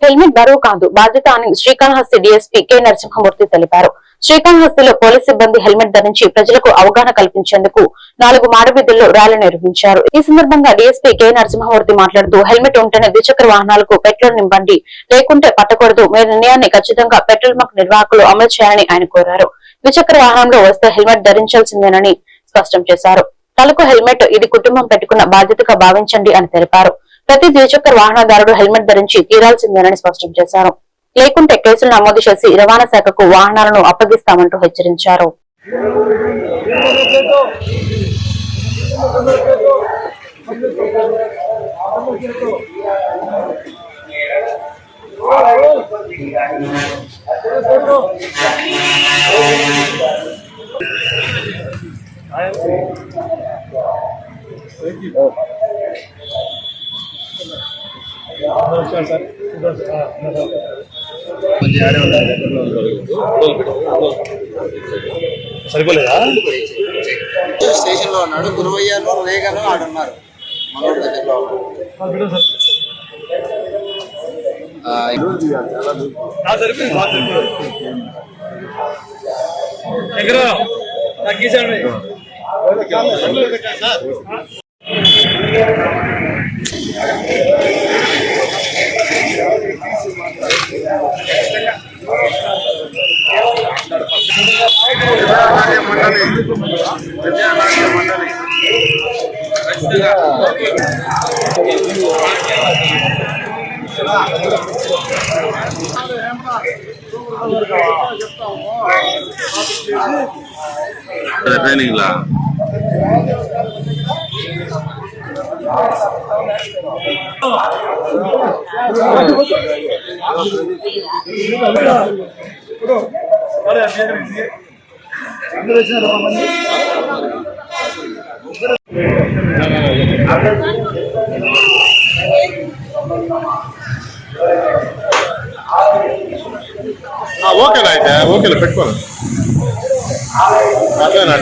Helmet బరువు కాదు బాధ్యత అని శ్రీకాళహస్తి డీఎస్పీ కె నరసింహమూర్తి తెలిపారు. శ్రీకాళహస్తిలో పోలీస్ సిబ్బంది హెల్మెట్ ధరించి ప్రజలకు అవగాహన కల్పించేందుకు 4 మాడవీధుల్లో ర్యాలీ నిర్వహించారు. ఈ సందర్భంగా డీఎస్పీ కె నరసింహమూర్తి మాట్లాడుతూ హెల్మెట్ ఉంటేనే ద్విచక్ర వాహనాలకు పెట్రోల్ నింపండి, లేకుంటే పట్టకూడదు. మీ నిర్ణయాన్ని ఖచ్చితంగా పెట్రోల్ బంక్ నిర్వాహకులు అమలు చేయాలని ఆయన కోరారు. ద్విచక్ర వాహనంలో వస్తే హెల్మెట్ ధరించాల్సిందేనని స్పష్టం చేశారు. తలకు హెల్మెట్ ఇది కుటుంబం పెట్టుకున్న బాధ్యతగా భావించండి అని తెలిపారు. ప్రతి ద్విచక్ర వాహనదారుడు హెల్మెట్ ధరించి తీరాల్సిందేనని స్పష్టం చేశారు. లేకుంటే కేసులు నమోదు చేసి రవాణా శాఖకు వాహనాలను అప్పగిస్తామంటూ హెచ్చరించారు. సరిపోలేదా? స్టేషన్ లో ఉన్నాడు. గురువయ్యలో రేగాను ఆడున్నారు. మనోడు దగ్గరలో ట్రైనింగ్ లా ఓకేనా? అయితే ఓకేనా, పెట్టుకోవాలి. అట్లేనా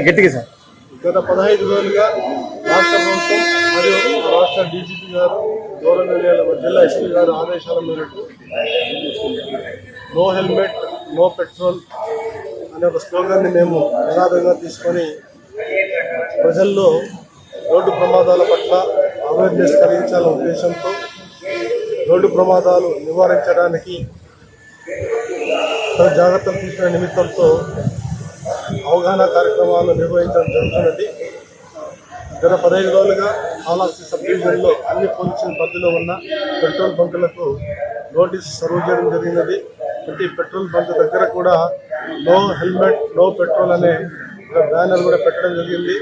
గట్టిగా సార్. గత 15 రోజులుగా రాష్ట్ర ప్రభుత్వం మరియు రాష్ట్ర డీజీపీ గారు, గౌరవ జిల్లా ఎస్పీ గారు ఆదేశాల మేరకు నో హెల్మెట్ నో పెట్రోల్ అనే ఒక స్లోగన్ని మేము నినాదంగా తీసుకొని ప్రజల్లో రోడ్డు ప్రమాదాల పట్ల అవేర్నెస్ కలిగించాలనే ఉద్దేశంతో రోడ్డు ప్రమాదాలు నివారించడానికి జాగ్రత్తలు తీసుకునే నిమిత్తంతో అవగాహన కార్యక్రమాలు నిర్వహించడం జరుగుతున్నది. గత 15 రోజులుగా కాళహస్తి సబ్ డివిజన్లో అన్ని పోలీస్ స్టేషన్ పరిధిలో ఉన్న పెట్రోల్ బంకులకు నోటీసు సర్వ్ చేయడం జరిగినది. ప్రతి పెట్రోల్ బంక్ దగ్గర కూడా నో హెల్మెట్ నో పెట్రోల్ అనే బ్యానర్ కూడా పెట్టడం జరిగింది.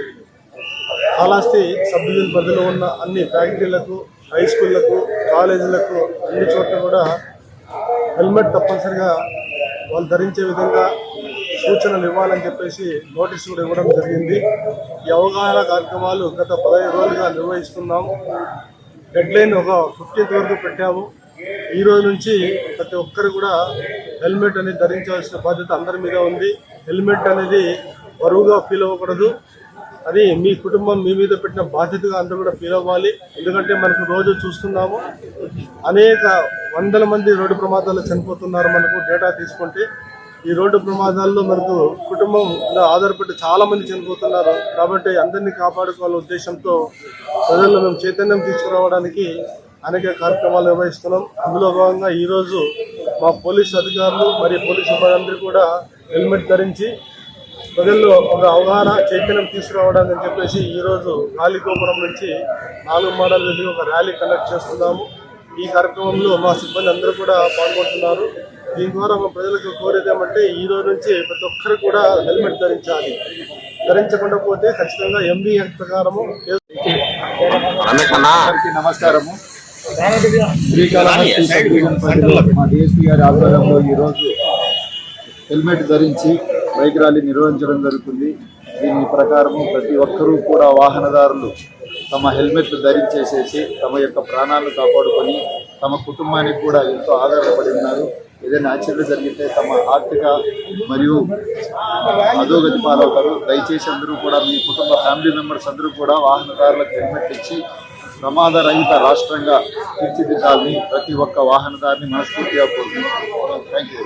కాళహస్తి సబ్ డివిజన్ పరిధిలో ఉన్న అన్ని ఫ్యాక్టరీలకు, హై స్కూళ్లకు, కాలేజీలకు అన్ని చోట్ల కూడా హెల్మెట్ తప్పనిసరిగా వాళ్ళు ధరించే విధంగా సూచనలు ఇవ్వాలని చెప్పేసి నోటీసు కూడా ఇవ్వడం జరిగింది. ఈ అవగాహన కార్యక్రమాలు గత 15 రోజులుగా నిర్వహిస్తున్నాము. డెడ్లైన్ ఒక 15th వరకు పెట్టాము. ఈ రోజు నుంచి ప్రతి ఒక్కరు కూడా హెల్మెట్ అనేది ధరించాల్సిన బాధ్యత అందరి మీద ఉంది. హెల్మెట్ అనేది బరువుగా ఫీల్ అవ్వకూడదు. అది మీ కుటుంబం మీ మీద పెట్టిన బాధ్యతగా అందరూ కూడా ఫీల్ అవ్వాలి. ఎందుకంటే మనకు రోజు చూస్తున్నాము, అనేక వందల మంది రోడ్డు ప్రమాదాలు చనిపోతున్నారు. మనకు డేటా తీసుకుంటే ఈ రోడ్డు ప్రమాదాల్లో మనకు కుటుంబం ఆధారపడి చాలా మంది చనిపోతున్నారు. కాబట్టి అందరినీ కాపాడుకోవాలనే ఉద్దేశంతో ప్రజల్లో మేము చైతన్యం తీసుకురావడానికి అనేక కార్యక్రమాలు నిర్వహిస్తున్నాం. అందులో భాగంగా ఈరోజు మా పోలీసు అధికారులు మరియు పోలీసు సిబ్బంది కూడా హెల్మెట్ ధరించి ప్రజల్లో ఒక అవగాహన చైతన్యం తీసుకురావడానికి చెప్పేసి ఈరోజు గాలిగోపురం నుంచి 4 మాడల్ వెళ్ళి ఒక ర్యాలీ కండక్ట్ చేస్తున్నాము. ఈ కార్యక్రమంలో మా సిబ్బంది అందరూ కూడా పాల్గొంటున్నారు. దీని ద్వారా మా ప్రజలకు కోరేది ఏమంటే ఈ రోజు నుంచి ప్రతి ఒక్కరు కూడా హెల్మెట్ ధరించాలి. ధరించకుండా పోతే ఖచ్చితంగా ఎంబీ యాక్ట్ ప్రకారము. నమస్కారము. శ్రీకాళహస్తి సబ్ డివిజన్ పరిధిలో మా డిఎస్పీ గారి ఆధ్వర్యంలో ఈరోజు హెల్మెట్ ధరించి బైక్ ర్యాలీ నిర్వహించడం జరుగుతుంది. దీని ప్రకారము ప్రతి ఒక్కరూ కూడా వాహనదారులు తమ హెల్మెట్లు ధరించేసేసి తమ యొక్క ప్రాణాలను కాపాడుకొని తమ కుటుంబానికి కూడా ఎంతో ఆధారపడి ఉన్నారు. ఏదైనా యాక్సిడెంట్ జరిగితే తమ ఆర్థిక మరియు అధోగతి పాలవుతారు. దయచేసి అందరూ కూడా మీ కుటుంబ ఫ్యామిలీ మెంబర్స్ అందరూ కూడా వాహనదారులకు హెల్మెట్ ఇచ్చి ప్రమాద రహిత రాష్ట్రంగా తీర్చిదిద్దాలని ప్రతి ఒక్క వాహనదారిని మనస్ఫూర్తిగా కోరుకుంటున్నాను. Thank you.